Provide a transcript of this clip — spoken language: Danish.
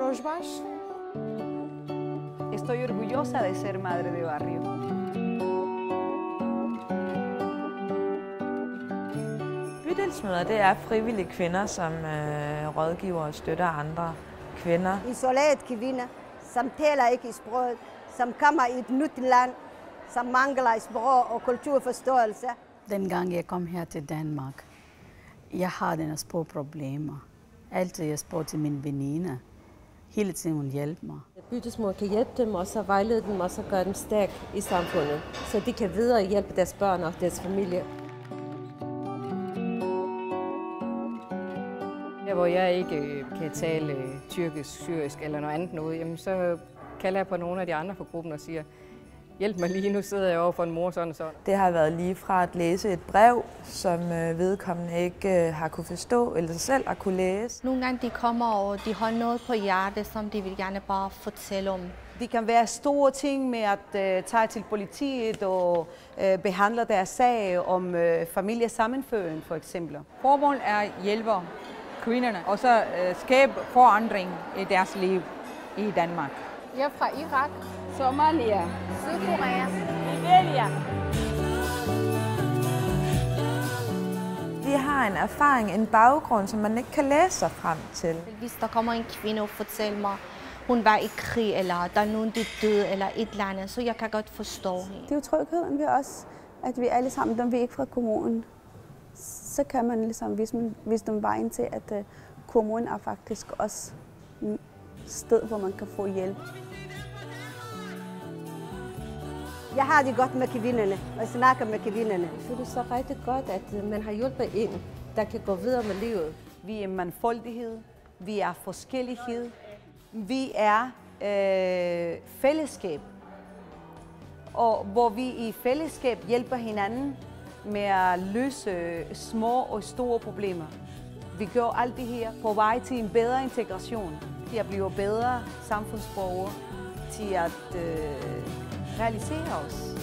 Rojbash. Estoy orgullosa de ser madre de barrio. Bydelsmøder, det er frivillige kvinder, som rådgiver og støtter andre kvinder. Isolerede kvinder, som taler ikke sproget, som kommer i et nyt land, som mangler sprog og kulturforståelse. Dengang jeg kom her til Danmark, jeg har denne sprogproblemer. Altid jeg spurgte til mine veninder. Hele tiden hun hjælper mig. Bydelsmor kan hjælpe dem, og så vejlede dem, og så gøre dem stærke i samfundet, så de kan videre hjælpe deres børn og deres familie. Der hvor jeg ikke kan tale tyrkisk, syrisk eller noget andet noget, jamen så kalder jeg på nogle af de andre fra gruppen og siger, hjælp mig lige, nu sidder jeg over for en mor sådan og sådan. Det har været lige fra at læse et brev, som vedkommende ikke har kunne forstå eller selv har kunne læse. Nogle gange de kommer og de har noget på hjertet, som de vil gerne bare fortælle om. Det kan være store ting med at tage til politiet og behandle deres sag om familiesammenføring for eksempel. Formålet er at hjælpe kvinderne og så skabe forandring i deres liv i Danmark. Jeg er fra Irak, Somalia, Sydkorea, Nigeria. Vi har en erfaring, en baggrund, som man ikke kan læse sig frem til. Hvis der kommer en kvinde og fortæller mig, hun var i krig, eller der er nogen, der døde, eller et eller andet, så jeg kan godt forstå hende. Det er jo trygheden ved os, at vi alle sammen, dem vi ikke fra kommunen, så kan man ligesom vise dem vejen til, at kommunen er faktisk også et sted, hvor man kan få hjælp. Jeg har det godt med kvinderne, og jeg snakker med kvinderne. Jeg føler så rigtig godt, at man har hjulpet en, der kan gå videre med livet. Vi er mangfoldighed, vi er forskellighed, vi er fællesskab. Og hvor vi i fællesskab hjælper hinanden med at løse små og store problemer. Vi gør alt det her på vej til en bedre integration, til at blive bedre samfundsborgere, til at realisere os.